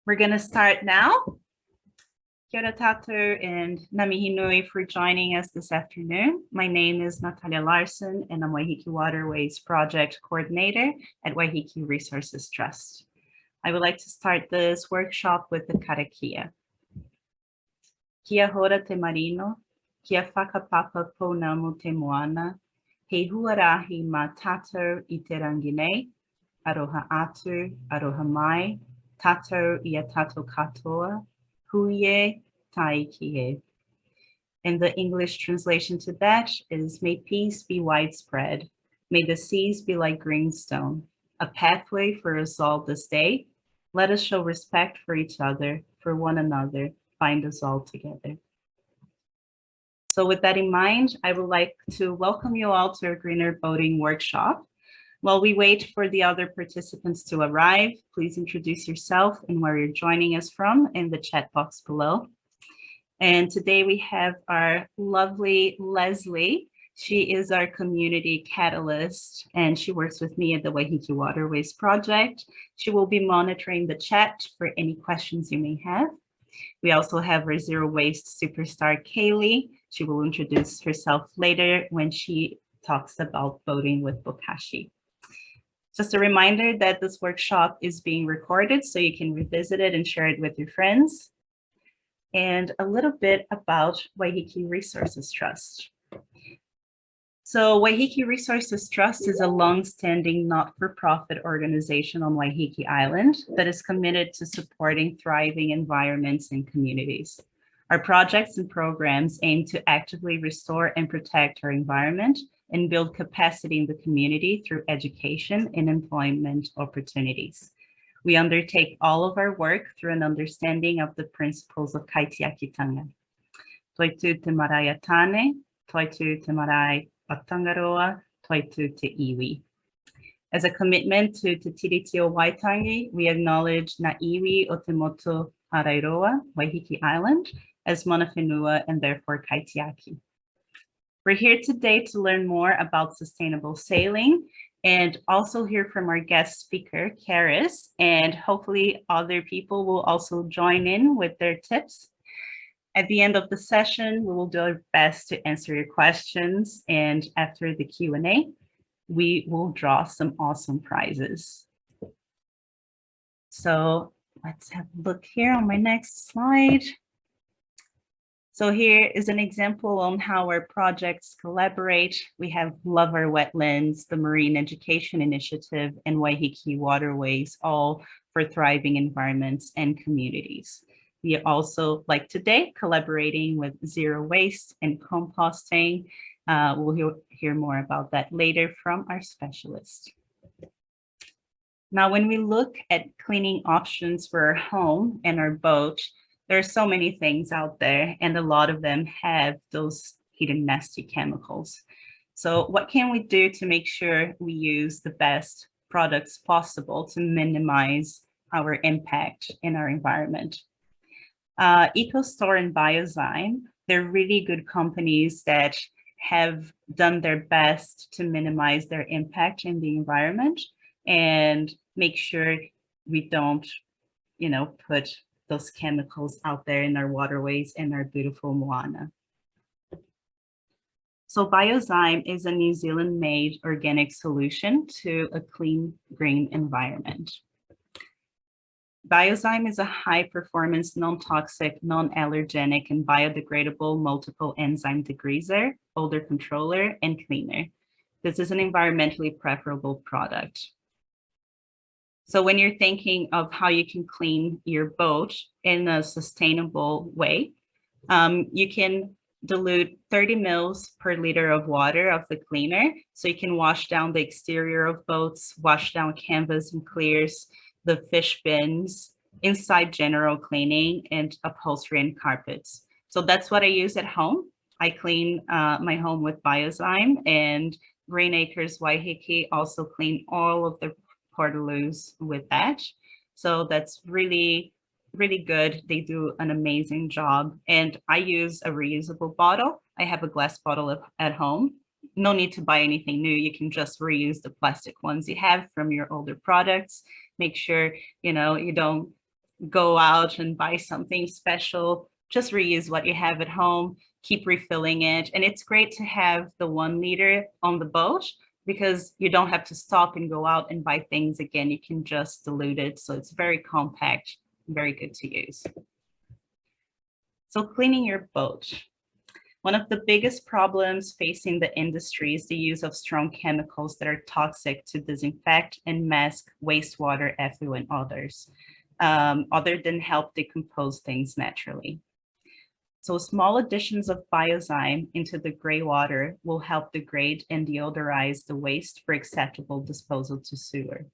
We're going to start now. Kia ora tātou and namihi nui for joining us this afternoon. My name is Nathalya Larson and I'm Waiheke Waterways Project Coordinator at Waiheke Resources Trust. I would like to start this workshop with the karakia. Kia hora te marino, kia whakapapa pōna mo te moana, he huarahi mā tātou I te rangine, aroha atu, aroha mai, tātou ia tātou katoa, huie tai kie. And the English translation to that is, may peace be widespread. May the seas be like greenstone, a pathway for us all this day. Let us show respect for each other, for one another, bind us all together. So with that in mind, I would like to welcome you all to our greener boating workshop. While we wait for the other participants to arrive, please introduce yourself and where you're joining us from in the chat box below. And today we have our lovely Leslie. She is our community catalyst and she works with me at the Waiheke Waterways project. She will be monitoring the chat for any questions you may have. We also have our zero waste superstar, Kayleigh. She will introduce herself later when she talks about boating with bokashi. Just a reminder that this workshop is being recorded so you can revisit it and share it with your friends. And a little bit about Waiheke Resources Trust. So Waiheke Resources Trust is a long-standing not-for-profit organization on Waiheke Island that is committed to supporting thriving environments and communities. Our projects and programs aim to actively restore and protect our environment and build capacity in the community through education and employment opportunities. We undertake all of our work through an understanding of the principles of kaitiakitanga. Toitu te marae atane, toitu te marae atangaroa, toitu te iwi. As a commitment to Te Tiriti o Waitangi, we acknowledge na iwi o te motu Arairoa, Waiheke Island, as mana whenua and therefore kaitiaki. We're here today to learn more about sustainable sailing and also hear from our guest speaker, Carys, and hopefully other people will also join in with their tips. At the end of the session, we will do our best to answer your questions, and after the Q&A, we will draw some awesome prizes. So let's have a look here on my next slide. So here is an example on how our projects collaborate. We have Love Our Wetlands, the Marine Education Initiative, and Waiheke Waterways, all for thriving environments and communities. We also, like today, collaborating with Zero Waste and Composting. We'll hear more about that later from our specialist. Now, when we look at cleaning options for our home and our boat, there are so many things out there, and a lot of them have those hidden nasty chemicals. So what can we do to make sure we use the best products possible to minimize our impact in our environment? EcoStore and Biozyme, they're really good companies that have done their best to minimize their impact in the environment and make sure we don't, put those chemicals out there in our waterways and our beautiful moana. So Biozyme is a New Zealand-made organic solution to a clean, green environment. Biozyme is a high-performance, non-toxic, non-allergenic, and biodegradable multiple enzyme degreaser, odor controller, and cleaner. This is an environmentally preferable product. So when you're thinking of how you can clean your boat in a sustainable way, you can dilute 30 mils per liter of water of the cleaner. So you can wash down the exterior of boats, wash down canvas and clears, the fish bins, inside general cleaning, and upholstery and carpets. So that's what I use at home. I clean my home with Biozyme, and Green Acres Waiheke also clean all of the portaloos with that. So that's really, really good. They do an amazing job. And I use a reusable bottle. I have a glass bottle at home. No need to buy anything new. You can just reuse the plastic ones you have from your older products. Make sure, you don't go out and buy something special. Just reuse what you have at home, keep refilling it. And it's great to have the 1 liter on the boat because you don't have to stop and go out and buy things again. You can just dilute it. So it's very compact, very good to use. So cleaning your boat. One of the biggest problems facing the industry is the use of strong chemicals that are toxic to disinfect and mask wastewater effluent odors, other than help decompose things naturally. So small additions of Biozyme into the gray water will help degrade and deodorize the waste for acceptable disposal to sewer.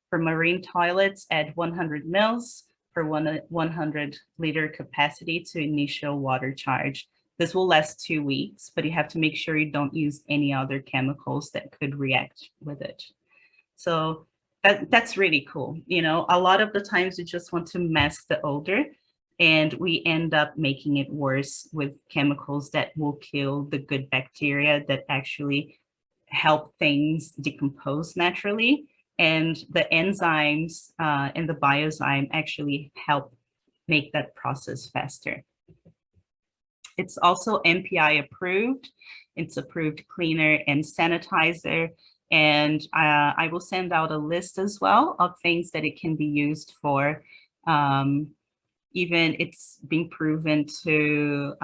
For marine toilets, add 100 mils per 100 liter capacity to initial water charge. This will last 2 weeks, but you have to make sure you don't use any other chemicals that could react with it. So that's really cool. You know, a lot of the times we just want to mask the odor and we end up making it worse with chemicals that will kill the good bacteria that actually help things decompose naturally. And the enzymes and the Biozyme actually help make that process faster. It's also MPI approved. It's approved cleaner and sanitizer. And I will send out a list as well of things that it can be used for. Even it's been proven to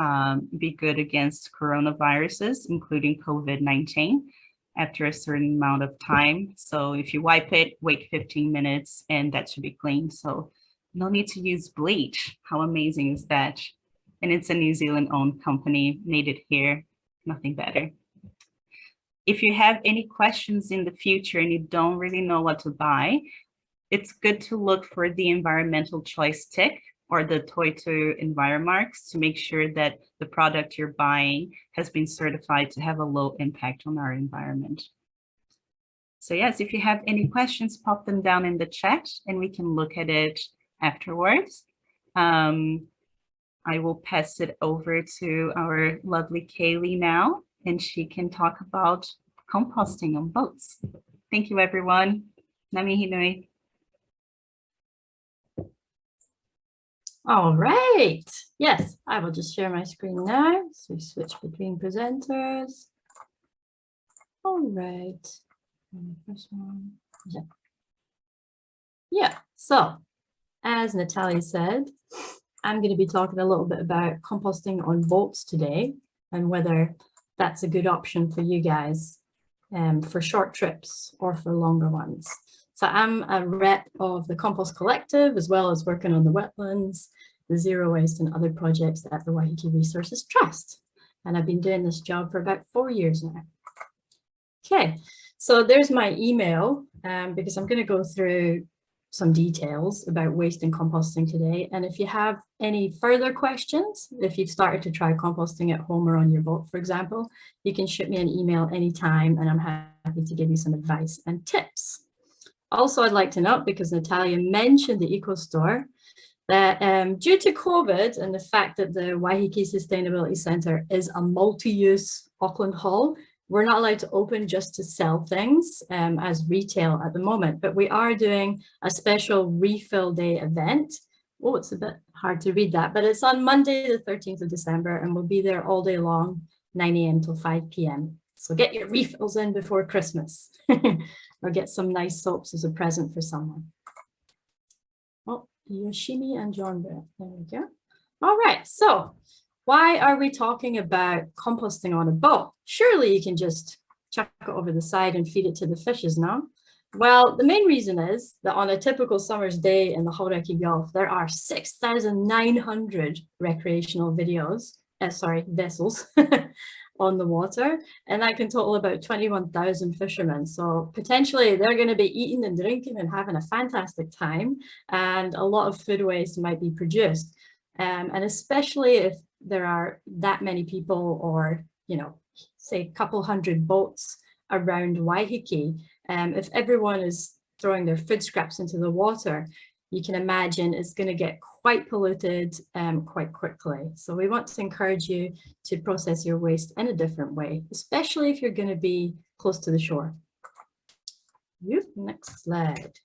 be good against coronaviruses, including COVID-19, after a certain amount of time. So if you wipe it, wait 15 minutes, and that should be clean. So no need to use bleach. How amazing is that? And it's a New Zealand-owned company, made it here, nothing better. If you have any questions in the future and you don't really know what to buy, it's good to look for the environmental choice tick or the Toitū Enviromarks to make sure that the product you're buying has been certified to have a low impact on our environment. So yes, if you have any questions, pop them down in the chat and we can look at it afterwards. I will pass it over to our lovely Kayleigh now, and she can talk about composting on boats. Thank you, everyone. Namihi nui. All right. Yes, I will just share my screen now. So we switch between presenters. All right. First one. Yeah. So as Nathalya said, I'm going to be talking a little bit about composting on boats today and whether that's a good option for you guys for short trips or for longer ones. So I'm a rep of the Compost Collective, as well as working on the wetlands, the zero waste and other projects at the Waiheke Resources Trust. And I've been doing this job for about 4 years now. Okay, so there's my email because I'm going to go through some details about waste and composting today. And if you have any further questions, if you've started to try composting at home or on your boat, for example, you can shoot me an email anytime and I'm happy to give you some advice and tips. Also, I'd like to note, because Nathalya mentioned the Eco Store, that due to COVID and the fact that the Waiheke Sustainability Centre is a multi-use Auckland hall, we're not allowed to open just to sell things as retail at the moment, but we are doing a special refill day event. Oh, it's a bit hard to read that, but it's on Monday, the 13th of December, and we'll be there all day long, 9 a.m. till 5 p.m. So get your refills in before Christmas or get some nice soaps as a present for someone. Oh, Yoshimi and John there we go. All right, so why are we talking about composting on a boat? Surely you can just chuck it over the side and feed it to the fishes now. Well, the main reason is that on a typical summer's day in the Hauraki Gulf, there are 6,900 recreational vessels on the water, and that can total about 21,000 fishermen. So potentially they're going to be eating and drinking and having a fantastic time, and a lot of food waste might be produced. And especially if there are that many people, or, you know, say a couple hundred boats around Waiheke, if everyone is throwing their food scraps into the water, you can imagine it's going to get quite polluted quite quickly. So we want to encourage you to process your waste in a different way, especially if you're going to be close to the shore. Next slide.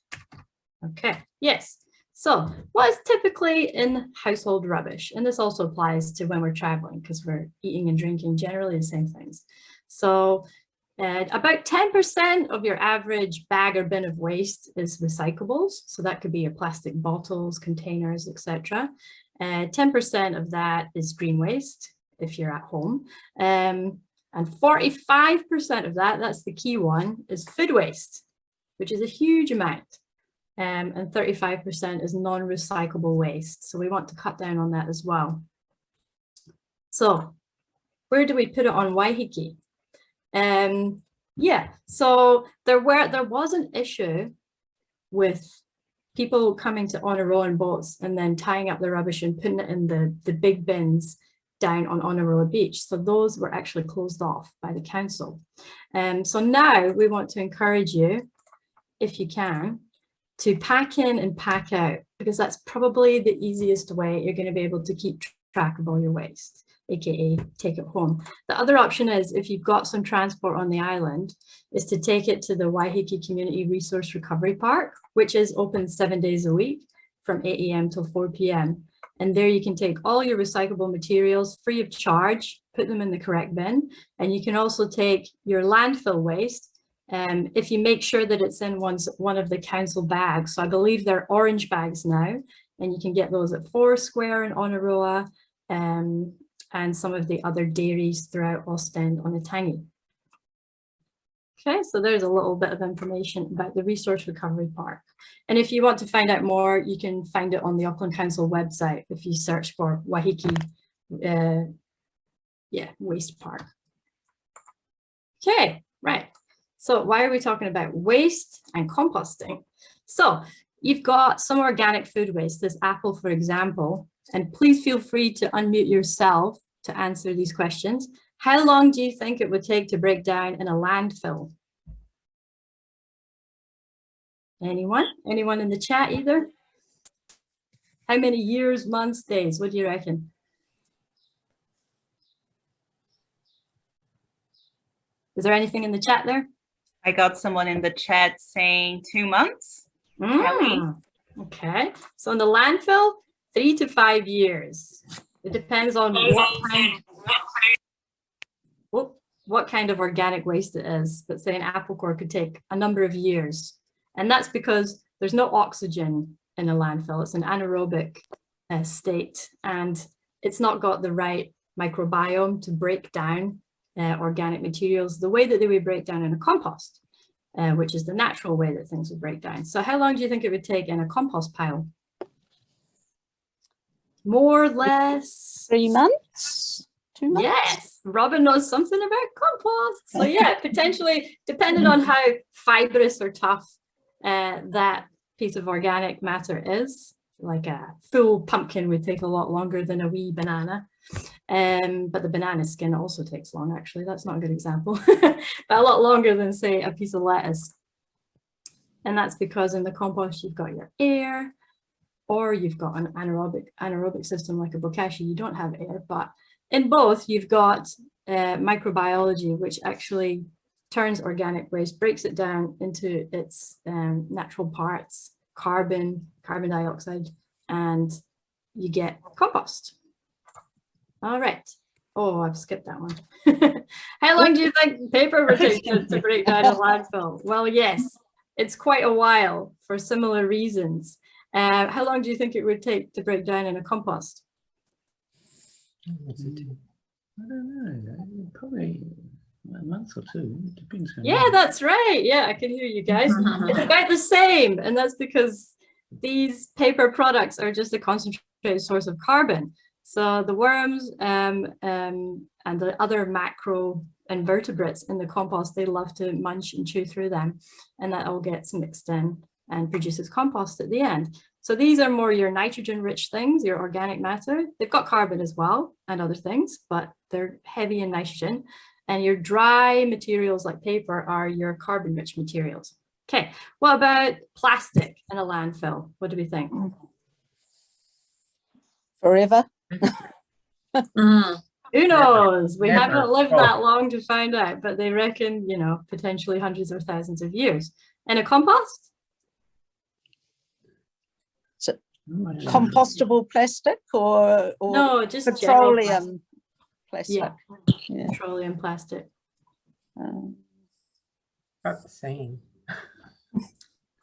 Okay, yes. So what is typically in household rubbish? And this also applies to when we're traveling, because we're eating and drinking generally the same things. So about 10% of your average bag or bin of waste is recyclables. So that could be your plastic bottles, containers, etc. 10% of that is green waste if you're at home. And 45% of that, that's the key one, is food waste, which is a huge amount. And 35% is non-recyclable waste. So we want to cut down on that as well. So where do we put it on Waiheke? Yeah, so there was an issue with people coming to on boats and then tying up the rubbish and putting it in the big bins down on Onaroa Beach. So those were actually closed off by the council. So now we want to encourage you, if you can, to pack in and pack out, because that's probably the easiest way you're going to be able to keep track of all your waste, aka take it home. The other option is, if you've got some transport on the island, is to take it to the Waiheke Community Resource Recovery Park, which is open 7 days a week from 8 AM till 4 PM. And there you can take all your recyclable materials free of charge, put them in the correct bin. And you can also take your landfill waste, if you make sure that it's in one of the council bags. So I believe they're orange bags now, and you can get those at Foursquare and Onaroa, and some of the other dairies throughout Ostend on Otago. Okay, so there's a little bit of information about the Resource Recovery Park. And if you want to find out more, you can find it on the Auckland Council website if you search for Waiheke Waste Park. Okay, right. So why are we talking about waste and composting? So you've got some organic food waste, this apple, for example, and please feel free to unmute yourself to answer these questions. How long do you think it would take to break down in a landfill? Anyone? Anyone in the chat either? How many years, months, days? What do you reckon? Is there anything in the chat there? I got someone in the chat saying 2 months. Kelly. Okay, so in the landfill, 3 to 5 years. It depends on what kind of organic waste it is, but say an apple core could take a number of years. And that's because there's no oxygen in a landfill. It's an anaerobic state, and it's not got the right microbiome to break down organic materials the way that they would break down in a compost, which is the natural way that things would break down. So how long do you think it would take in a compost pile? More or less? 3 months? 2 months? Yes, Robin knows something about compost. So yeah, potentially, depending on how fibrous or tough that piece of organic matter is, like a full pumpkin would take a lot longer than a wee banana. But the banana skin also takes long, actually. That's not a good example, but a lot longer than, say, a piece of lettuce. And that's because in the compost, you've got your air, or you've got an anaerobic system like a bokashi. You don't have air, but in both, you've got microbiology, which actually turns organic waste, breaks it down into its natural parts, carbon dioxide, and you get compost. All right. Oh, I've skipped that one. How long do you think paper would take to break down a landfill? Well, yes, it's quite a while for similar reasons. How long do you think it would take to break down in a compost? I don't know, probably a month or two. It depends. Yeah, that's right. Yeah, I can hear you guys. It's about the same, and that's because these paper products are just a concentrated source of carbon. So the worms and the other macro invertebrates in the compost, they love to munch and chew through them, and that all gets mixed in and produces compost at the end. So these are more your nitrogen-rich things, your organic matter. They've got carbon as well and other things, but they're heavy in nitrogen. And your dry materials like paper are your carbon-rich materials. Okay, what about plastic in a landfill? What do we think? Forever. Who knows? We haven't lived that long to find out, but they reckon, you know, potentially hundreds or thousands of years. In a compost? Compostable plastic or No, just general plastic. petroleum plastic? Yeah. Petroleum plastic. About the same.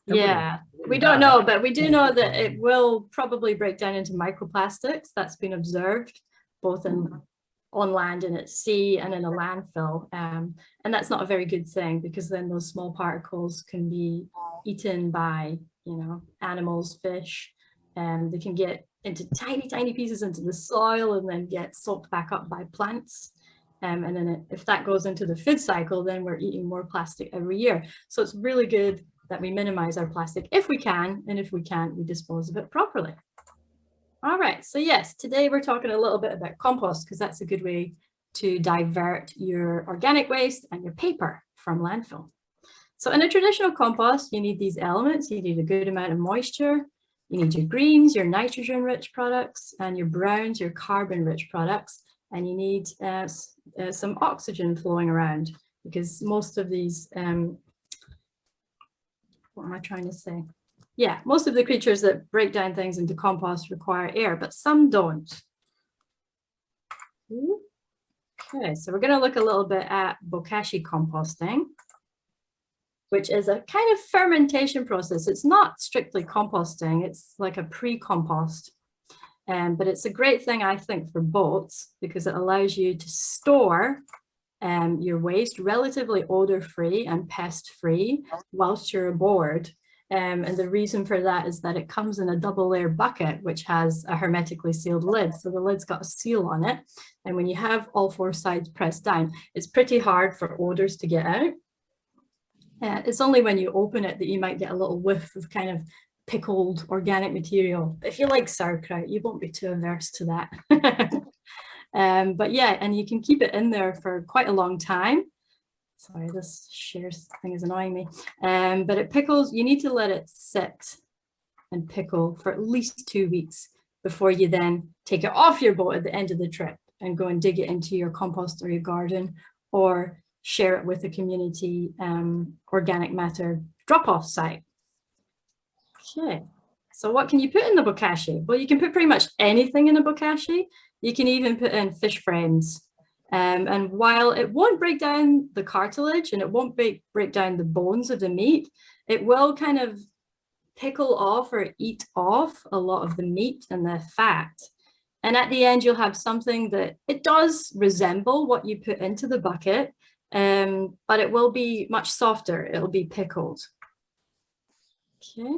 Yeah, we don't know, but we do know that it will probably break down into microplastics. That's been observed both on land and at sea and in a landfill. And that's not a very good thing, because then those small particles can be eaten by, you know, animals, fish, and they can get into tiny pieces into the soil and then get soaked back up by plants. And then if that goes into the food cycle, then we're eating more plastic every year. So it's really good that we minimize our plastic if we can, and if we can't, we dispose of it properly. All right, so yes, today we're talking a little bit about compost, because that's a good way to divert your organic waste and your paper from landfill. So in a traditional compost, you need these elements. You need a good amount of moisture. You need your greens, your nitrogen-rich products, and your browns, your carbon-rich products. And you need some oxygen flowing around, because most of these, what am I trying to say? Yeah, most of the creatures that break down things into compost require air, but some don't. Okay, so we're going to look a little bit at bokashi composting, which is a kind of fermentation process. It's not strictly composting, it's like a pre-compost. But it's a great thing, I think, for boats, because it allows you to store your waste relatively odor-free and pest-free whilst you're aboard. And the reason for that is that it comes in a double-layer bucket, which has a hermetically sealed lid. So the lid's got a seal on it. And when you have all four sides pressed down, it's pretty hard for odors to get out. It's only when you open it that you might get a little whiff of kind of pickled organic material. If you like sauerkraut, you won't be too averse to that. But yeah, and you can keep it in there for quite a long time. Sorry, this share thing is annoying me. But it pickles, you need to let it sit and pickle for at least 2 weeks before you then take it off your boat at the end of the trip and go and dig it into your compost or your garden, or share it with a community organic matter drop-off site. Okay, so what can you put in the bokashi? Well, you can put pretty much anything in a bokashi. You can even put in fish frames. And while it won't break down the cartilage and it won't break down the bones of the meat, it will kind of pickle off or eat off a lot of the meat and the fat. And at the end, you'll have something that it does resemble what you put into the bucket, but it will be much softer. It'll be pickled. Okay.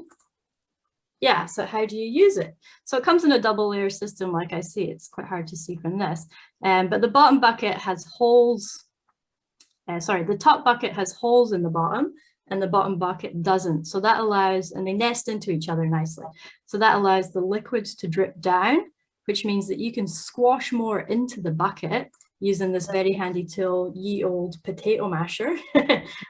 Yeah, so how do you use it? So it comes in a double layer system, like I see. It's quite hard to see from this. But the bottom bucket has holes. The top bucket has holes in the bottom, and the bottom bucket doesn't. So that allows, and they nest into each other nicely. So that allows the liquids to drip down, which means that you can squash more into the bucket using this very handy tool, ye old potato masher,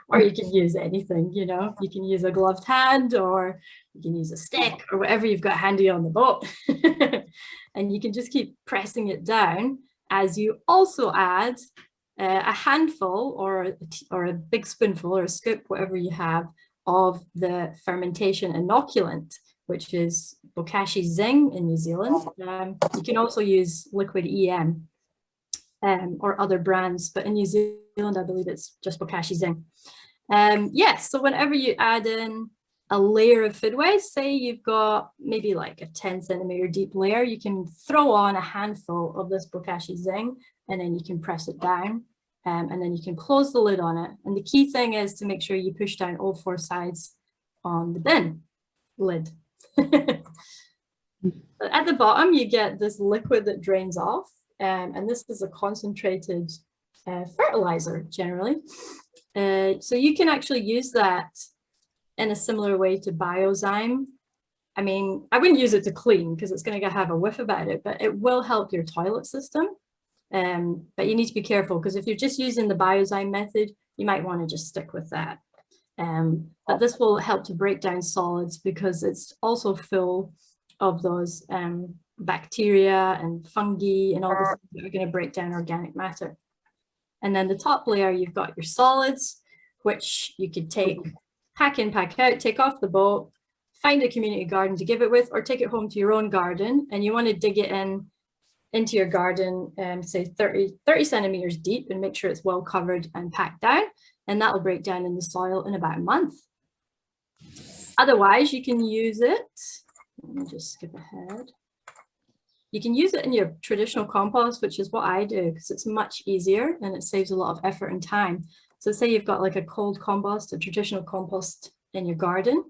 or you can use anything, you know, you can use a gloved hand, or you can use a stick, or whatever you've got handy on the boat. And you can just keep pressing it down as you also add a handful or a big spoonful or a scoop, whatever you have, of the fermentation inoculant, which is bokashi zing in New Zealand. You can also use liquid EM. Or other brands, but in New Zealand, I believe it's just bokashi zing. Yes, so whenever you add in a layer of food waste, say you've got maybe like a 10 centimeter deep layer, you can throw on a handful of this bokashi zing, and then you can press it down, and then you can close the lid on it. And the key thing is to make sure you push down all four sides on the bin lid. But at the bottom, you get this liquid that drains off. And this is a concentrated fertilizer generally. So you can actually use that in a similar way to Biozyme. I mean, I wouldn't use it to clean because it's going to have a whiff about it, but it will help your toilet system. But you need to be careful, because if you're just using the Biozyme method, you might want to just stick with that. But this will help to break down solids, because it's also full of those bacteria and fungi and all the things that are going to break down organic matter. And then the top layer, you've got your solids, which you could take, pack in, pack out, take off the boat, find a community garden to give it with, or take it home to your own garden, and you want to dig it into your garden, say 30 centimeters deep, and make sure it's well covered and packed down, and that will break down in the soil in about a month. Otherwise, you can use it, let me just skip ahead. You can use it in your traditional compost, which is what I do, because it's much easier and it saves a lot of effort and time. So say you've got like a cold compost, a traditional compost in your garden,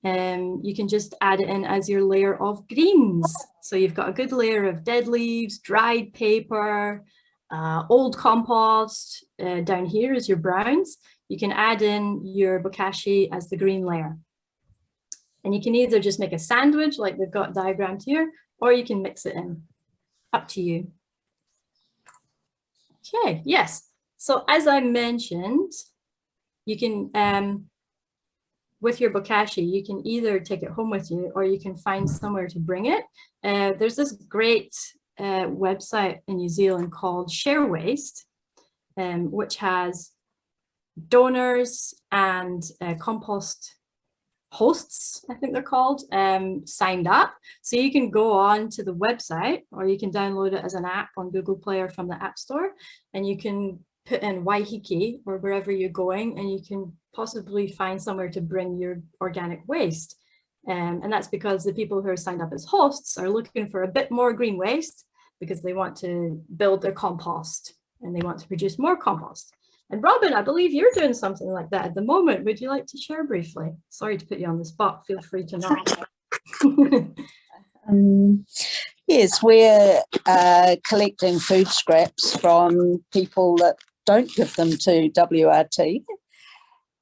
you can just add it in as your layer of greens. So you've got a good layer of dead leaves, dried paper, old compost. Down here is your browns. You can add in your bokashi as the green layer. And you can either just make a sandwich like we've got diagrammed here, or you can mix it in, up to you. Okay, yes. So as I mentioned, you can, with your bokashi, you can either take it home with you, or you can find somewhere to bring it. There's this great website in New Zealand called ShareWaste, which has donors and compost hosts, I think they're called, signed up. So you can go on to the website, or you can download it as an app on Google Play or from the App Store, and you can put in Waiheke or wherever you're going, and you can possibly find somewhere to bring your organic waste. And that's because the people who are signed up as hosts are looking for a bit more green waste, because they want to build their compost and they want to produce more compost. And Robin, I believe you're doing something like that at the moment. Would you like to share briefly? Sorry to put you on the spot. Feel free to not. Yes, we're collecting food scraps from people that don't give them to WRT,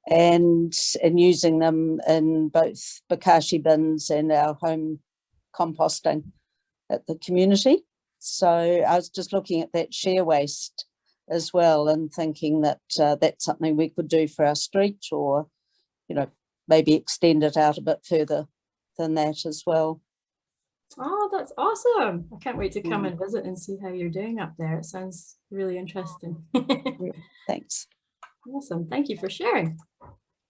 and using them in both bokashi bins and our home composting at the community. So I was just looking at that ShareWaste as well, and thinking that that's something we could do for our street, or, you know, maybe extend it out a bit further than that as well. Oh, that's awesome. I can't wait to come and visit and see how you're doing up there. It sounds really interesting. Yeah, thanks. Awesome. Thank you for sharing.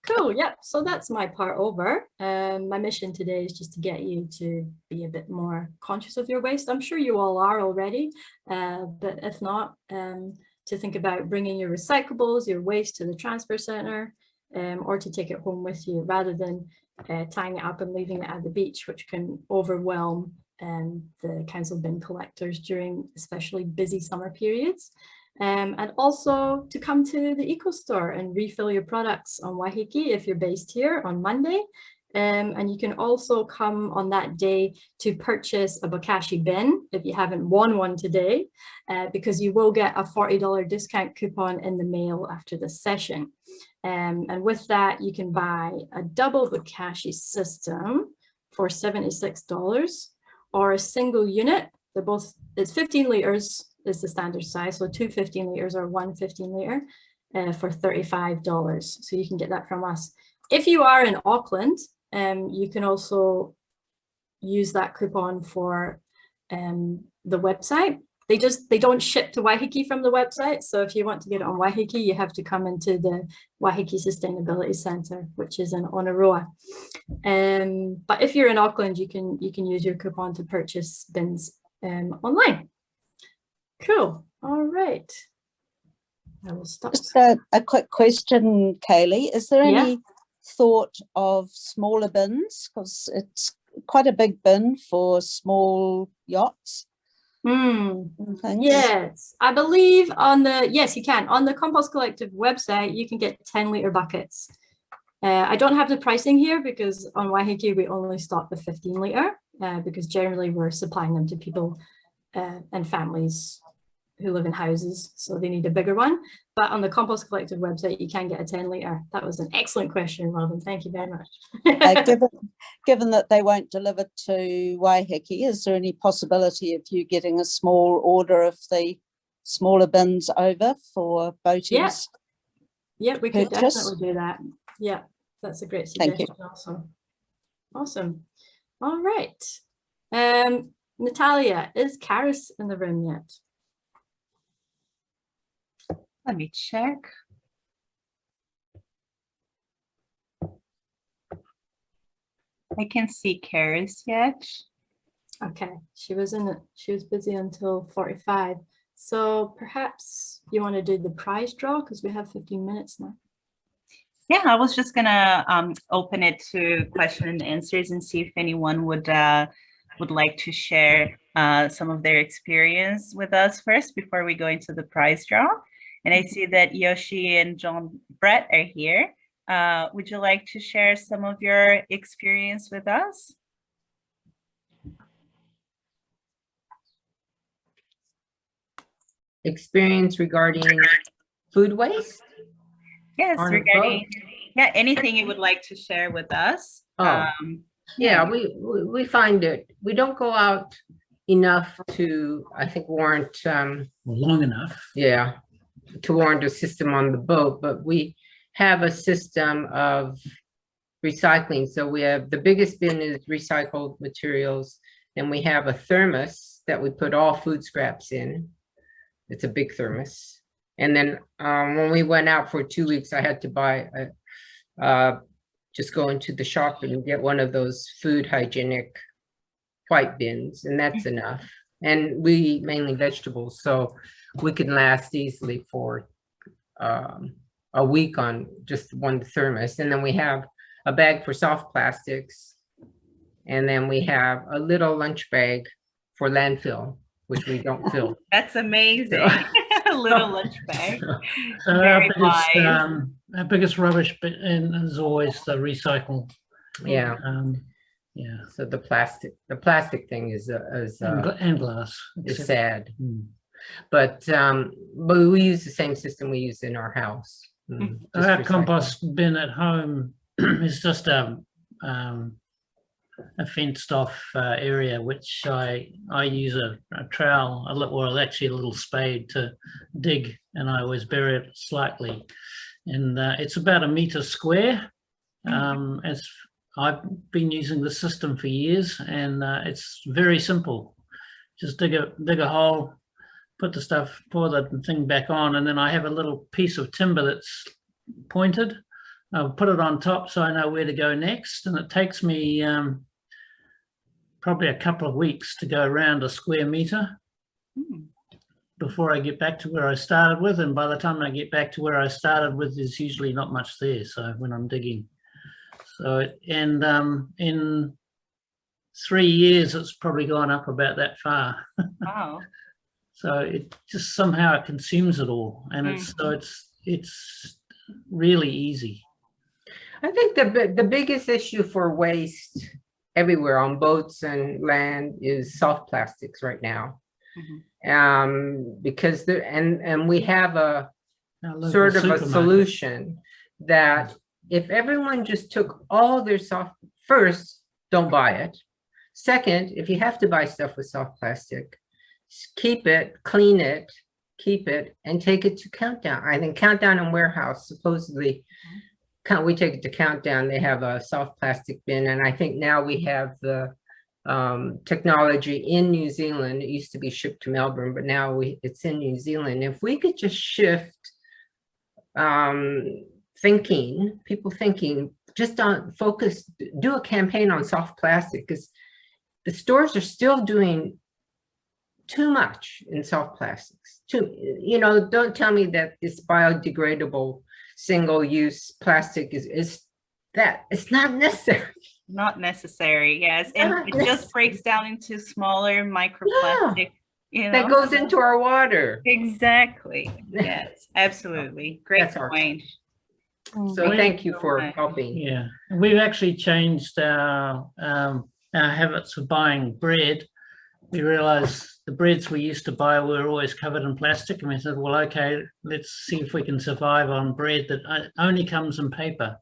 Cool. Yep. So that's my part over. My mission today is just to get you to be a bit more conscious of your waste. I'm sure you all are already, but if not, to think about bringing your recyclables, your waste to the transfer center, or to take it home with you, rather than tying it up and leaving it at the beach, which can overwhelm the council bin collectors during especially busy summer periods. And also to come to the Eco Store and refill your products on Waiheke if you're based here on Monday. And you can also come on that day to purchase a bokashi bin if you haven't won one today, because you will get a $40 discount coupon in the mail after this session. And with that, you can buy a double bokashi system for $76, or a single unit. They're both, it's 15 liters is the standard size, so 2 15 liters or 1 15 liter for $35. So you can get that from us. If you are in Auckland, you can also use that coupon for the website. They don't ship to Waiheke from the website. So if you want to get it on Waiheke, you have to come into the Waiheke Sustainability Centre, which is in Onaroa. But if you're in Auckland, you can use your coupon to purchase bins online. Cool. All right. I will stop. Just a quick question, Kayleigh. Is there any thought of smaller bins? Because it's quite a big bin for small yachts. Yes, I believe on the, yes, you can. On the Compost Collective website, you can get 10-liter buckets. I don't have the pricing here because on Waiheke, we only stock the 15-liter because generally we're supplying them to people and families who live in houses, so they need a bigger one. But on the Compost Collective website, you can get a 10-liter. That was an excellent question, Robin. Thank you very much. Given that they won't deliver to Waiheke, is there any possibility of you getting a small order of the smaller bins over for boaties? Yeah, we could definitely do that. Yeah, that's a great suggestion. Thank you. Also. Awesome. All right. Nathalya, is Carys in the room yet? Let me check. I can see Carys yet. Okay, she was busy until 45. So perhaps you want to do the prize draw because we have 15 minutes now. Yeah, I was just gonna open it to question and answers and see if anyone would like to share some of their experience with us first before we go into the prize draw. And I see that Yoshi and John Brett are here. Would you like to share some of your experience with us? Experience regarding food waste? Yes, On a regarding anything you would like to share with us. Oh, yeah, we find it. We don't go out enough to, I think, warrant Long enough. yeah, to warrant a system on the boat, but we have a system of recycling. So we have the biggest bin is recycled materials, and we have a thermos that we put all food scraps in. It's a big thermos. And then when we went out for 2 weeks, I had to buy just go into the shop and get one of those food hygienic white bins, and that's enough. And we eat mainly vegetables, so we can last easily for a week on just one thermos. And then we have a bag for soft plastics, and then we have a little lunch bag for landfill, which we don't fill. That's amazing. A little lunch bag. So Very our biggest rubbish bin is always the recycle. Yeah. Yeah. So the plastic thing is And glass. is sad. Mm. But we use the same system we use in our house. Just Our recycle. compost bin at home is just a fenced off area, which I use a trowel, actually a little spade to dig, and I always bury it slightly. And it's about 1 meter square. I've been using the system for years, and it's very simple. Just dig a hole, put the stuff, pour the thing back on, and then I have a little piece of timber that's pointed. I'll put it on top so I know where to go next, and it takes me probably a couple of weeks to go around a square meter before I get back to where I started with. And by the time I get back to where I started with, there's usually not much there. So when I'm digging, so and in 3 years, it's probably gone up about that far. Wow. So it just somehow it consumes it all, and it's really easy. I think the biggest issue for waste everywhere on boats and land is soft plastics right now. Because we have a sort of a solution that if everyone just took all their first, don't buy it. Second, if you have to buy stuff with soft plastic, keep it, clean it, keep it, and take it to Countdown. I think Countdown and Warehouse supposedly, we take it to Countdown, they have a soft plastic bin, and I think now we have the technology in New Zealand. It used to be shipped to Melbourne, but now it's in New Zealand. If we could just shift people thinking, just on focus, do a campaign on soft plastic, because the stores are still doing too much in soft plastics. Don't tell me that this biodegradable single-use plastic is that it's not necessary. Not necessary, yes. And it just breaks down into smaller microplastic, that goes into our water. Exactly. Yes, absolutely. Great point. So thank you for helping. Yeah, we've actually changed our habits of buying bread. We realized the breads we used to buy were always covered in plastic, and we said, well, okay, let's see if we can survive on bread that only comes in paper.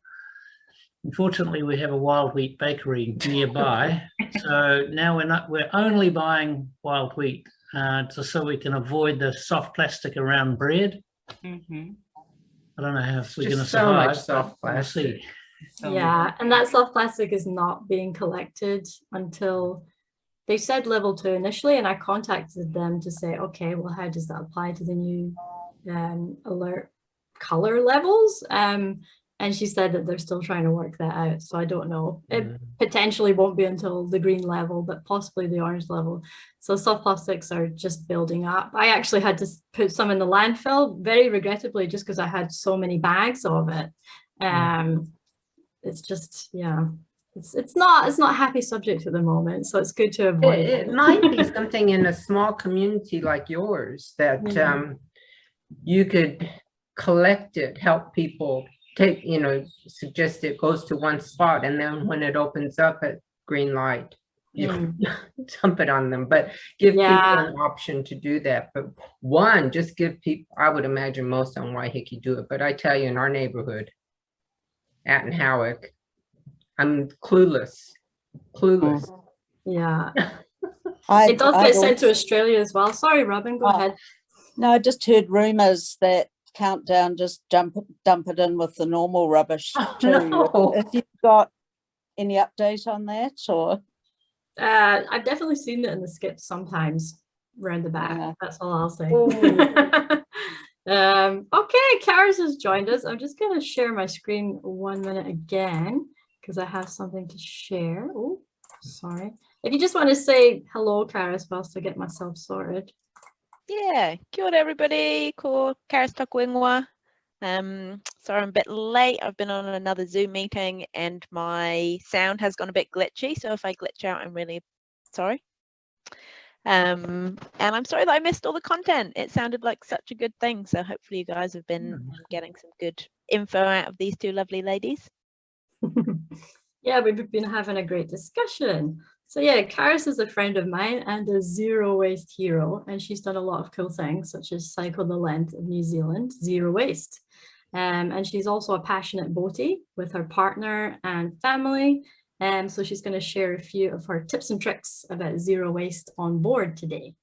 Unfortunately, we have a wild wheat bakery nearby, so now we're only buying wild wheat, so we can avoid the soft plastic around bread. I don't know how we're going to survive. So much soft plastic. We'll see. Yeah, and that soft plastic is not being collected until they said level 2 initially, and I contacted them to say, okay, well, how does that apply to the new alert color levels? And she said that they're still trying to work that out. So I don't know. It Mm. potentially won't be until the green level, but possibly the orange level. So soft plastics are just building up. I actually had to put some in the landfill, very regrettably, just because I had so many bags of it. It's just, yeah, it's not a happy subject at the moment. So it's good to avoid it. It might be something in a small community like yours that you could collect it, help people take, suggest it goes to one spot, and then when it opens up at green light, you dump it on them. But give people an option to do that. But just give people, I would imagine most on Waiheke do it, but I tell you, in our neighborhood, Atten Howick, I'm clueless. Yeah. It does get sent to Australia as well. Sorry, Robin, go ahead. No, I just heard rumours that Countdown just dump it in with the normal rubbish too. No. If you've got any update on that, or I've definitely seen it in the skips sometimes around the back. Yeah. That's all I'll say. Okay, Carys has joined us. I'm just going to share my screen 1 minute again because I have something to share. Oh, sorry. If you just want to say hello, Carys, whilst I get myself sorted. Yeah, kia ora everybody, ko Carys taku ingoa. Sorry I'm a bit late. I've been on another Zoom meeting and my sound has gone a bit glitchy, so if I glitch out, I'm really sorry. And I'm sorry that I missed all the content. It sounded like such a good thing, so hopefully you guys have been getting some good info out of these two lovely ladies. Yeah, we've been having a great discussion. So yeah, Carys is a friend of mine and a zero waste hero, and she's done a lot of cool things such as cycle the length of New Zealand, zero waste. And she's also a passionate boatie with her partner and family. So she's going to share a few of her tips and tricks about zero waste on board today.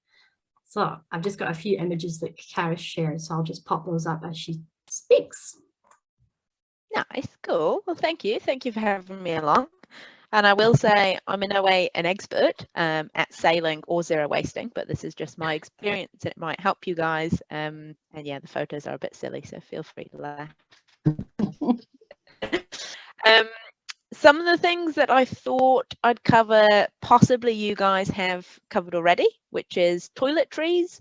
So I've just got a few images that Carys shared, so I'll just pop those up as she speaks. Nice, cool. Well, thank you. Thank you for having me along. And I will say I'm in no way an expert at sailing or zero wasting, but this is just my experience and it might help you guys. And yeah, the photos are a bit silly, so feel free to laugh. Some of the things that I thought I'd cover, possibly you guys have covered already, which is toiletries.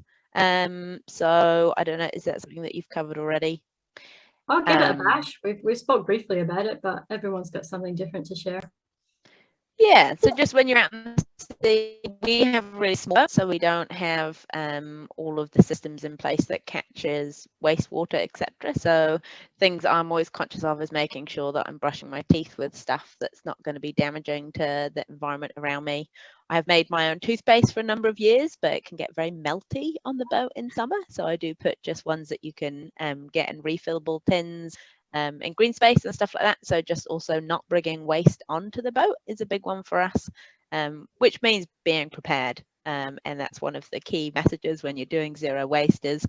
So I don't know, is that something that you've covered already? I'll give it a bash. We spoke briefly about it, but everyone's got something different to share. Yeah, so just when you're out in the sea, we have really small, so we don't have all of the systems in place that catches wastewater, etc. So things I'm always conscious of is making sure that I'm brushing my teeth with stuff that's not going to be damaging to the environment around me. I have made my own toothpaste for a number of years, but it can get very melty on the boat in summer. So I do put just ones that you can get in refillable tins. In green space and stuff like that. So just also not bringing waste onto the boat is a big one for us, which means being prepared. And that's one of the key messages when you're doing zero waste is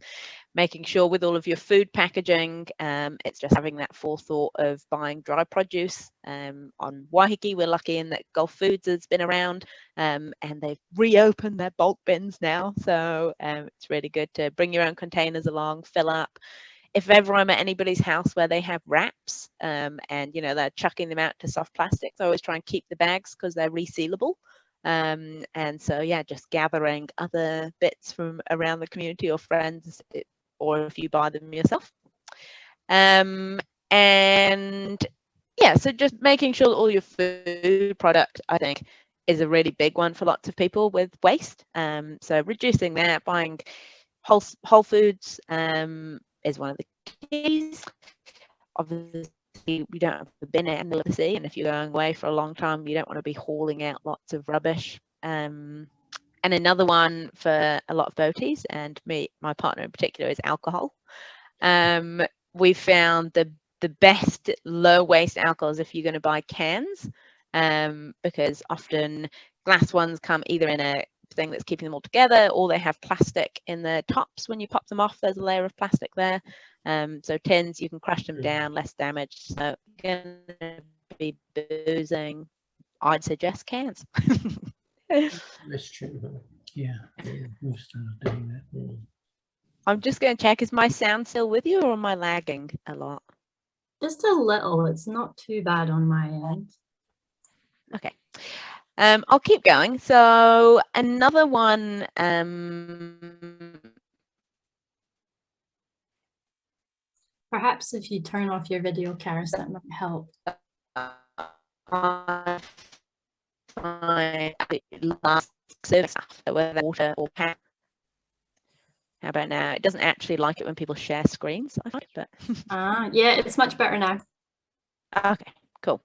making sure with all of your food packaging, it's just having that forethought of buying dry produce. On Waiheke, we're lucky in that Gulf Foods has been around and they've reopened their bulk bins now. So it's really good to bring your own containers along, fill up. If ever I'm at anybody's house where they have wraps and, they're chucking them out to soft plastics, I always try and keep the bags because they're resealable. And so, yeah, just gathering other bits from around the community or friends, or if you buy them yourself. And yeah, so just making sure that all your food product, I think, is a really big one for lots of people with waste. So reducing that, buying whole foods, is one of the keys. Obviously, we don't have the bin out in the middle of the sea, and if you're going away for a long time, you don't want to be hauling out lots of rubbish. And another one for a lot of boaties, and my partner in particular, is alcohol. We found the best low waste alcohols if you're going to buy cans, because often glass ones come either in a thing that's keeping them all together, or they have plastic in the tops. When you pop them off, there's a layer of plastic there. So tins, you can crush them down, less damage. So going to be boozing, I'd suggest cans. That's true. Yeah, we've started doing that. I'm just going to check, is my sound still with you or am I lagging a lot? Just a little. It's not too bad on my end. Okay. I'll keep going. So another one, Perhaps if you turn off your video, Carys, that might help. I find last service after whether water or power. How about now? It doesn't actually like it when people share screens, I find, but Yeah, it's much better now. okay, cool.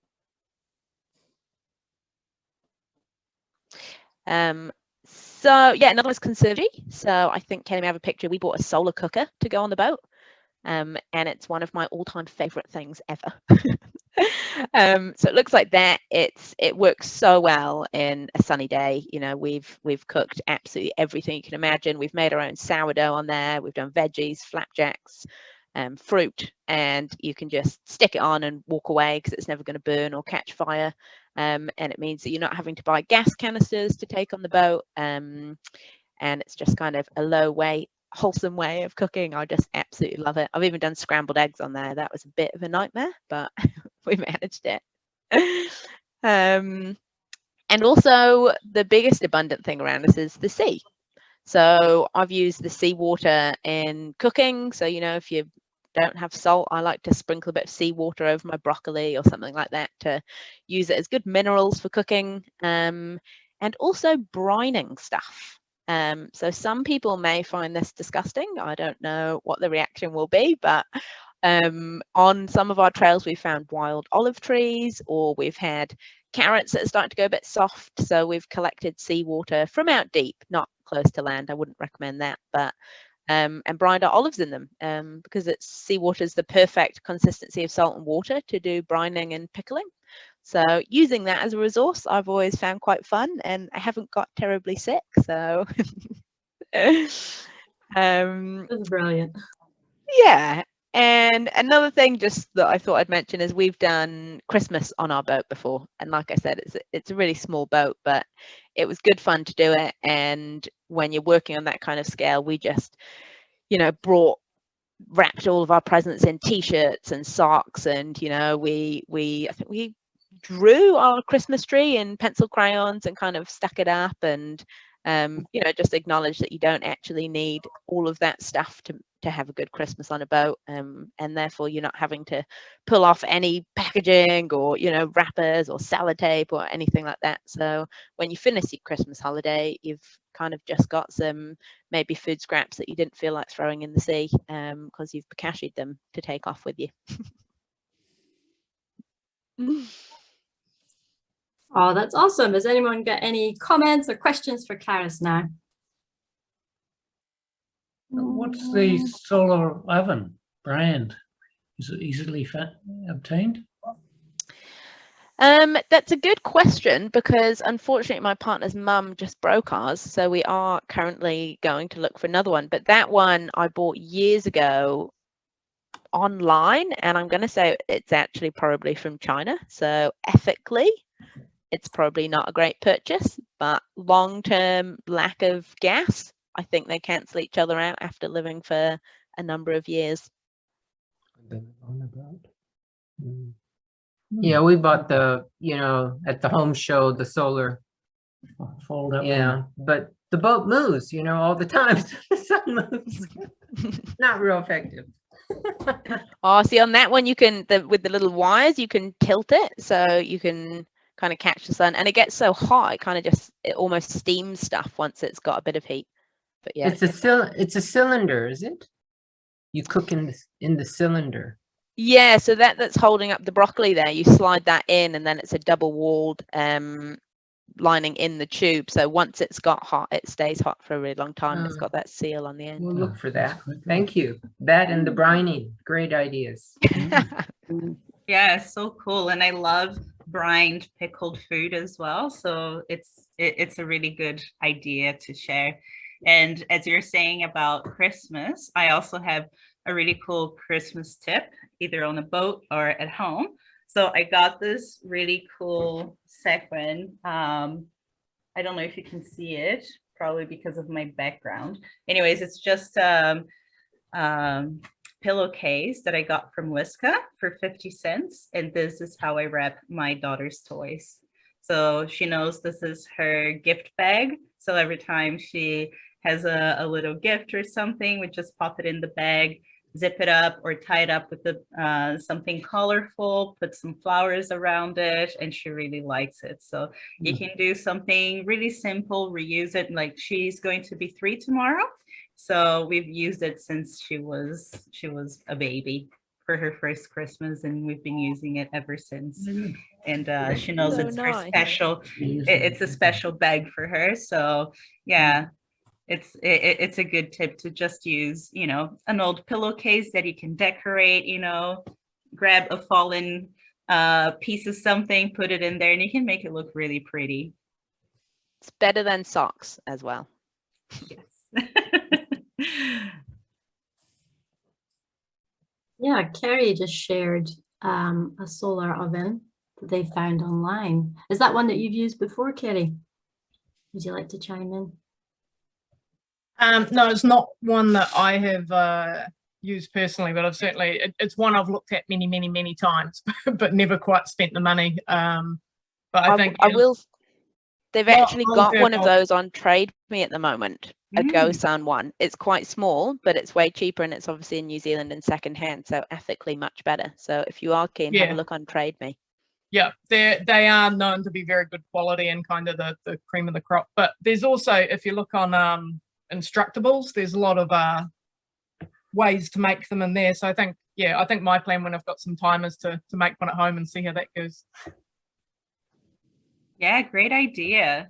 So yeah, another one is conservatory. So I think Kayleigh may have a picture. We bought a solar cooker to go on the boat. And it's one of my all-time favorite things ever. So it looks like that. It works so well in a sunny day. You know, we've cooked absolutely everything you can imagine. We've made our own sourdough on there. We've done veggies, flapjacks, fruit, and you can just stick it on and walk away because it's never going to burn or catch fire. And it means that you're not having to buy gas canisters to take on the boat. And it's just kind of a low weight, wholesome way of cooking. I just absolutely love it. I've even done scrambled eggs on there. That was a bit of a nightmare, but we managed it. And also the biggest abundant thing around us is the sea. So I've used the seawater in cooking. So, you know, if you don't have salt, I like to sprinkle a bit of seawater over my broccoli or something like that to use it as good minerals for cooking. And also brining stuff. So some people may find this disgusting. I don't know what the reaction will be, but on some of our trails, we found wild olive trees, or we've had carrots that are starting to go a bit soft. So we've collected seawater from out deep, not close to land. I wouldn't recommend that, but and brined our olives in them because seawater is the perfect consistency of salt and water to do brining and pickling. So using that as a resource, I've always found quite fun, and I haven't got terribly sick. So That's brilliant. yeah. And another thing just that I thought I'd mention is we've done Christmas on our boat before. And like I said, it's a really small boat, but it was good fun to do it. And when you're working on that kind of scale, we just, you know, wrapped all of our presents in t-shirts and socks. And, you know, I think we drew our Christmas tree in pencil crayons and kind of stuck it up, and you know, just acknowledge that you don't actually need all of that stuff to have a good Christmas on a boat, and therefore you're not having to pull off any packaging or, you know, wrappers or sellotape or anything like that. So when you finish your Christmas holiday, you've kind of just got some maybe food scraps that you didn't feel like throwing in the sea because you've bokashied them to take off with you. Oh, that's awesome. Has anyone got any comments or questions for Carys now? What's the solar oven brand? Is it easily obtained? That's a good question, because unfortunately my partner's mum just broke ours, so we are currently going to look for another one. But that one I bought years ago online, and I'm going to say it's actually probably from China. So ethically, it's probably not a great purchase, but long-term lack of gas, I think they cancel each other out after living for a number of years. Yeah, we bought the, you know, at the home show, the solar. Fold up. Yeah, but the boat moves, you know, all the time. So the sun moves. Not real effective. Oh, see, on that one, you can, with the little wires, you can tilt it so you can kind of catch the sun, and it gets so hot, it almost steams stuff once it's got a bit of heat. But yeah, it's a cylinder, is it? You cook in the cylinder. Yeah, so that's holding up the broccoli there. You slide that in, and then it's a double-walled lining in the tube. So once it's got hot, it stays hot for a really long time. And it's got that seal on the end. We'll look for that. Thank you. That and the brining. Great ideas. Yeah, so cool. And I love brined pickled food as well. So it's a really good idea to share. And as you're saying about Christmas, I also have a really cool Christmas tip, either on a boat or at home. So I got this really cool sequin. I don't know if you can see it, probably because of my background. Anyways, it's just pillowcase that I got from Liska for 50 cents. And this is how I wrap my daughter's toys. So she knows this is her gift bag. So every time she has a little gift or something, we just pop it in the bag, zip it up or tie it up with the something colorful, put some flowers around it, and she really likes it. So you can do something really simple, reuse it. Like she's going to be 3 tomorrow. So we've used it since she was a baby for her first Christmas, and we've been using it ever since. And she knows So it's her nice. special, it's a special bag for her. So yeah, it's a good tip to just use, you know, an old pillowcase that you can decorate, you know, grab a fallen piece of something, put it in there, and you can make it look really pretty. It's better than socks as well. Yes. Yeah, Carrie just shared a solar oven that they found online. Is that one that you've used before, Carrie? Would you like to chime in? No, it's not one that I have used personally, but I've certainly, it's one I've looked at many, many, many times, but never quite spent the money. But I think I will. They've actually got one of I'll- those on Trade Me at the moment, a GoSun one. It's quite small, but it's way cheaper, and it's obviously in New Zealand and secondhand, so ethically much better. So if you are keen, have a look on Trade Me. Yeah, they are known to be very good quality and kind of the cream of the crop. But there's also, if you look on Instructables, there's a lot of ways to make them in there. So I think my plan when I've got some time is to make one at home and see how that goes. Yeah, great idea.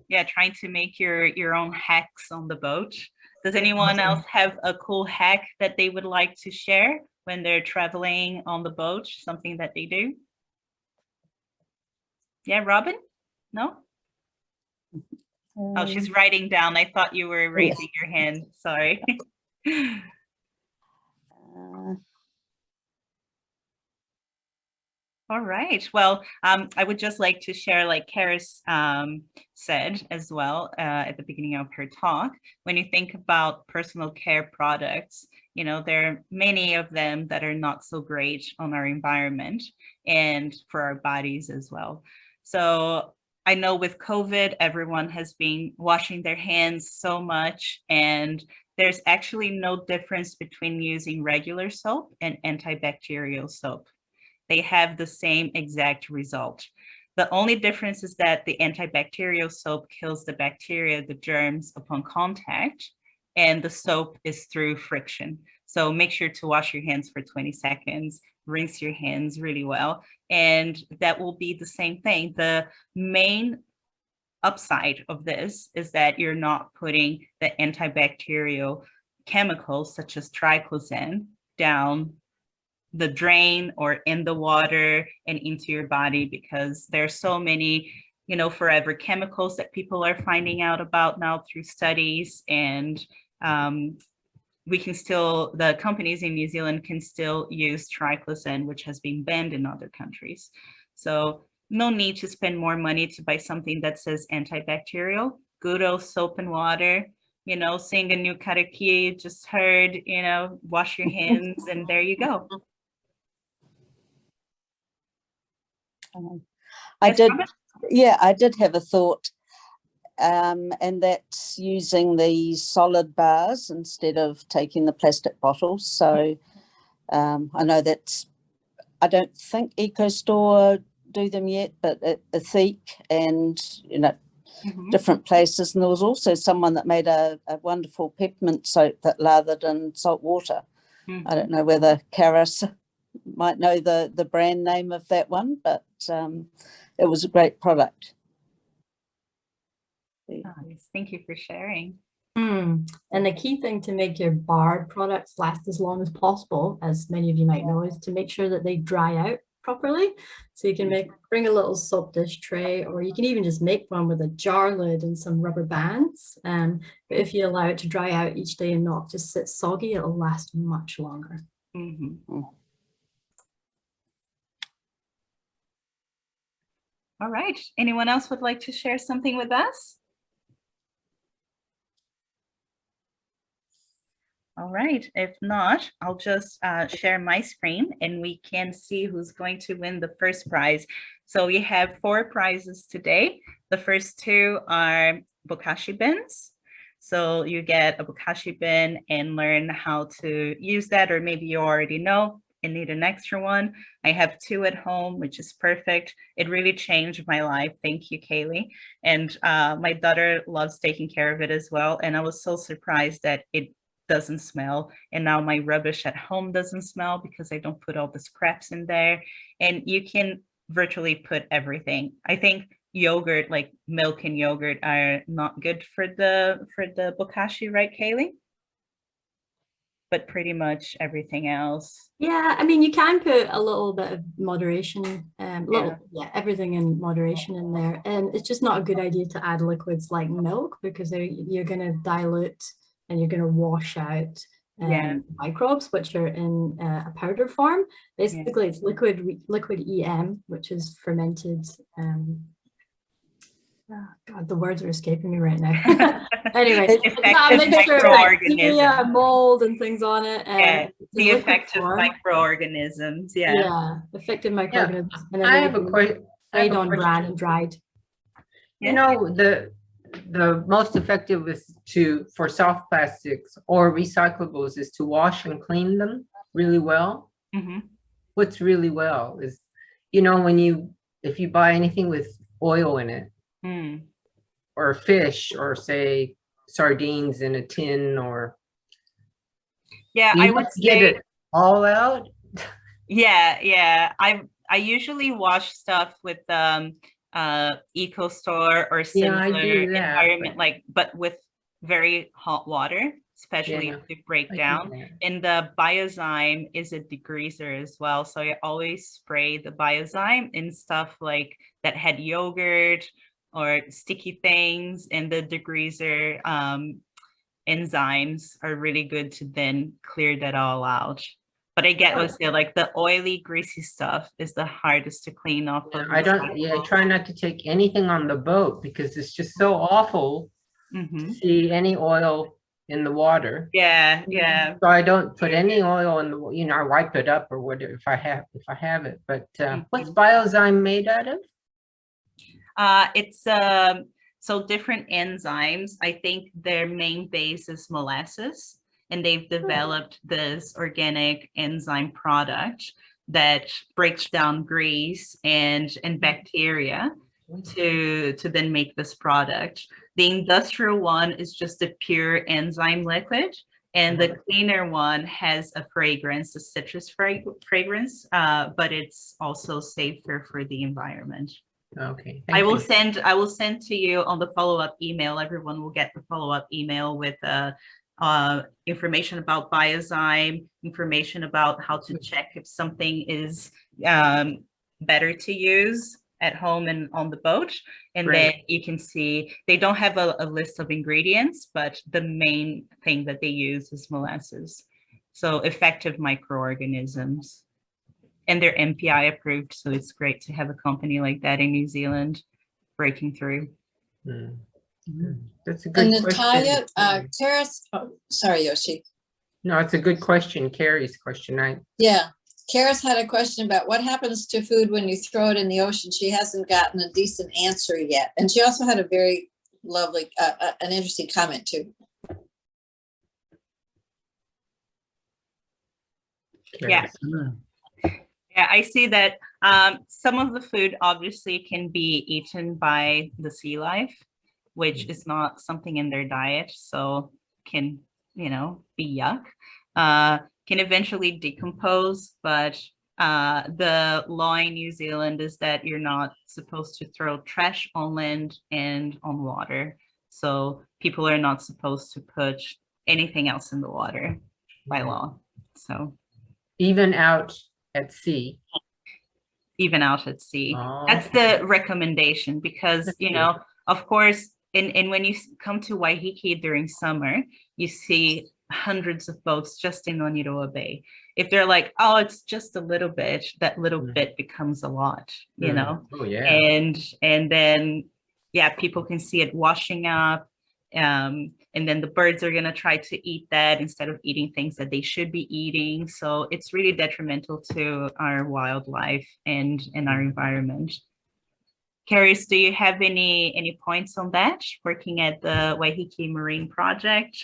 Yeah, trying to make your own hacks on the boat. Does anyone else have a cool hack that they would like to share when they're traveling on the boat? Something that they do? Yeah, Robin? No? Oh, she's writing down. I thought you were raising your hand. Sorry. All right. Well, I would just like to share, like Carys said as well at the beginning of her talk, when you think about personal care products, you know, there are many of them that are not so great on our environment and for our bodies as well. So I know with COVID, everyone has been washing their hands so much, and there's actually no difference between using regular soap and antibacterial soap. They have the same exact result. The only difference is that the antibacterial soap kills the bacteria, the germs upon contact, and the soap is through friction. So make sure to wash your hands for 20 seconds, rinse your hands really well, and that will be the same thing. The main upside of this is that you're not putting the antibacterial chemicals such as triclosan down the drain or in the water and into your body, because there's so many, you know, forever chemicals that people are finding out about now through studies. And we can still, the companies in New Zealand can still use triclosan, which has been banned in other countries. So no need to spend more money to buy something that says antibacterial. Good old soap and water, you know, sing a new karaoke you just heard, you know, wash your hands, and there you go. I Yes, did, Robert? yeah, I did have a thought, and that's using the solid bars instead of taking the plastic bottles. So I know that's, I don't think EcoStore do them yet, but Ethique and, you know, different places. And there was also someone that made a wonderful peppermint soap that lathered in salt water. I don't know whether Carys might know the brand name of that one, but it was a great product. Nice. Thank you for sharing. And the key thing to make your bar products last as long as possible, as many of you might know, is to make sure that they dry out properly. So you can bring a little soap dish tray, or you can even just make one with a jar lid and some rubber bands. But if you allow it to dry out each day and not just sit soggy, it'll last much longer. All right. Anyone else would like to share something with us? All right. If not, I'll just share my screen and we can see who's going to win the first prize. So we have 4 prizes today. The first 2 are bokashi bins. So you get a bokashi bin and learn how to use that, or maybe you already know and need an extra one. I have 2 at home, which is perfect. It really changed my life. Thank you, Kayleigh. And my daughter loves taking care of it as well. And I was so surprised that it doesn't smell, and now my rubbish at home doesn't smell because I don't put all the scraps in there. And you can virtually put everything. I think yogurt, like milk and yogurt, are not good for the bokashi, right, Kayleigh? But pretty much everything else. Yeah, I mean, you can put a little bit of moderation, everything in moderation in there. And it's just not a good idea to add liquids like milk, because you're going to dilute and you're going to wash out microbes, which are in a powder form. Basically, it's liquid EM, which is fermented. God, the words are escaping me right now. Anyway, it's not a mixture of bacteria, mold, and things on it. The effective microorganisms. Effective microorganisms. Yeah. And then I have a question. Dried on bran and dried. You know, the most effective is for soft plastics or recyclables is to wash and clean them really well. Mm-hmm. What's really well is, you know, if you buy anything with oil in it, or fish, or say sardines in a tin, or I would get it all out. I usually wash stuff with EcoStore or similar environment, but with very hot water, especially to break down. And the Biozyme is a degreaser as well, so I always spray the Biozyme in stuff like that had yogurt or sticky things, and the degreaser enzymes are really good to then clear that all out. But I get what's there, like the oily, greasy stuff is the hardest to clean off. I try not to take anything on the boat because it's just so awful to see any oil in the water. So I don't put any oil in the, I wipe it up or whatever if I have it. But what's Biozyme made out of? It's so different enzymes. I think their main base is molasses, and they've developed this organic enzyme product that breaks down grease and bacteria to then make this product. The industrial one is just a pure enzyme liquid, and the cleaner one has a fragrance, a citrus fragrance, but it's also safer for the environment. Okay. I will send to you on the follow-up email. Everyone will get the follow-up email with information about Biozyme, information about how to check if something is better to use at home and on the boat. And then you can see they don't have a list of ingredients, but the main thing that they use is molasses. So effective microorganisms. And they're MPI approved, so it's great to have a company like that in New Zealand breaking through. That's a good question. Nathalya, Carys, sorry, Yoshi. No, it's a good question. Carrie's question. Carys had a question about what happens to food when you throw it in the ocean. She hasn't gotten a decent answer yet. And she also had a very lovely, an interesting comment too. Yeah. Yeah, I see that some of the food obviously can be eaten by the sea life, which is not something in their diet, so can, be yuck. Can eventually decompose, but the law in New Zealand is that you're not supposed to throw trash on land and on water. So people are not supposed to put anything else in the water by law. So even out at sea. Even out at sea. Oh. That's the recommendation because, of course, and when you come to Waiheke during summer, you see hundreds of boats just in Oniroa Bay. If they're like, oh, it's just a little bit, that little bit becomes a lot, Oh, yeah. And then, people can see it washing up. And then the birds are going to try to eat that instead of eating things that they should be eating. So it's really detrimental to our wildlife and our environment. Carys, do you have any points on that? Working at the Waiheke Marine Project,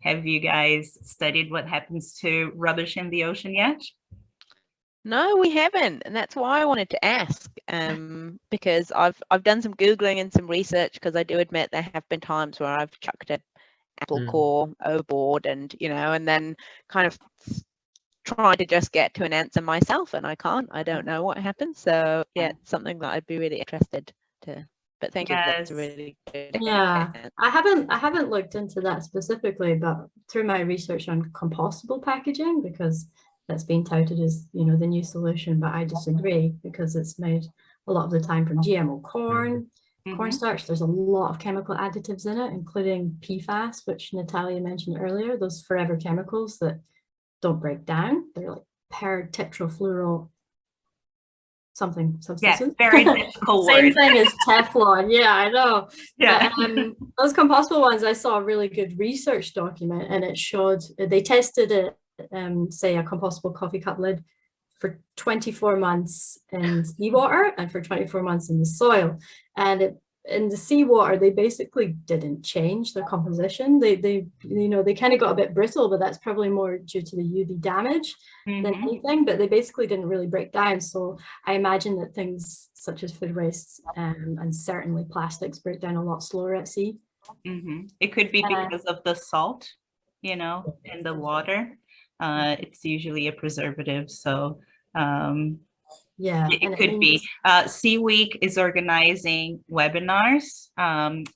have you guys studied what happens to rubbish in the ocean yet? No, we haven't, and that's why I wanted to ask. Because I've done some Googling and some research, because I do admit there have been times where I've chucked an apple core overboard, and and then kind of trying to just get to an answer myself, and I can't. I don't know what happens. So yeah, it's something that I'd be really interested to. But thank you. That's a really good. Yeah, I haven't looked into that specifically, but through my research on compostable packaging, because that's been touted as the new solution, but I disagree, because it's made a lot of the time from GMO corn, cornstarch. There's a lot of chemical additives in it, including PFAS, which Nathalya mentioned earlier, those forever chemicals that don't break down. They're like per-tetrafluoro something substances. Yeah, very difficult word. Same thing as Teflon. Yeah, I know. Yeah. But, those compostable ones, I saw a really good research document, and it showed they tested it, say a compostable coffee cup lid, for 24 months in seawater and for 24 months in the soil. And in the seawater, they basically didn't change their composition. They kind of got a bit brittle, but that's probably more due to the UV damage than anything. But they basically didn't really break down. So I imagine that things such as food waste and certainly plastics break down a lot slower at sea. It could be because of the salt, in the water. It's usually a preservative, so yeah, it could be. Sea Week is organizing webinars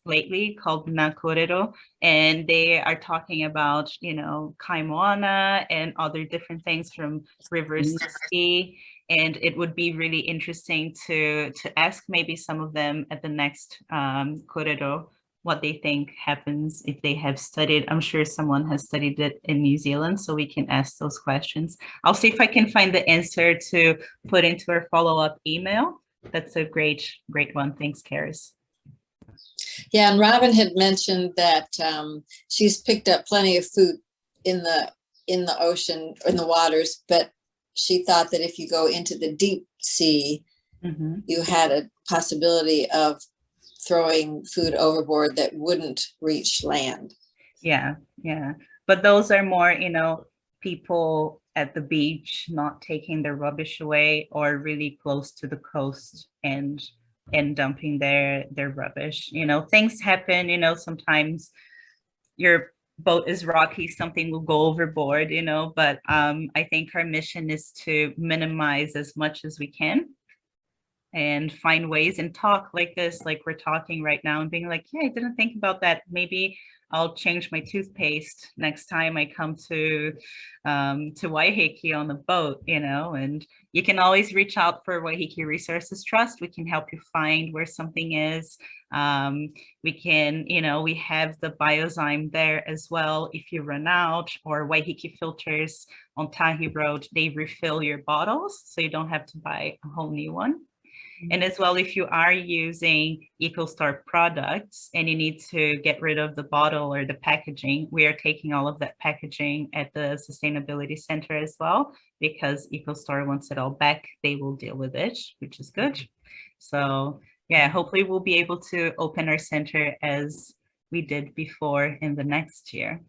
lately called Nakorero, and they are talking about kaimoana and other different things from rivers to sea. And it would be really interesting to ask maybe some of them at the next korero what they think happens if they have studied. I'm sure someone has studied it in New Zealand, so we can ask those questions. I'll see if I can find the answer to put into our follow-up email. That's a great one. Thanks, Carys. Yeah, and Robin had mentioned that she's picked up plenty of food in the ocean, in the waters, but she thought that if you go into the deep sea, you had a possibility of throwing food overboard that wouldn't reach land. Yeah. But those are more, people at the beach not taking their rubbish away, or really close to the coast and dumping their rubbish. Things happen, sometimes your boat is rocky, something will go overboard, but I think our mission is to minimize as much as we can and find ways and talk like this, like we're talking right now, and being like, yeah, I didn't think about that. Maybe I'll change my toothpaste next time I come to Waiheke on the boat, and you can always reach out for Waiheke Resources Trust. We can help you find where something is. We can, we have the Biozyme there as well. If you run out, or Waiheke Filters on Tahi Road, they refill your bottles, so you don't have to buy a whole new one. And as well, if you are using EcoStar products and you need to get rid of the bottle or the packaging, we are taking all of that packaging at the Sustainability Center as well, because EcoStar wants it all back. They will deal with it, which is good. So yeah, hopefully we'll be able to open our center as we did before in the next year.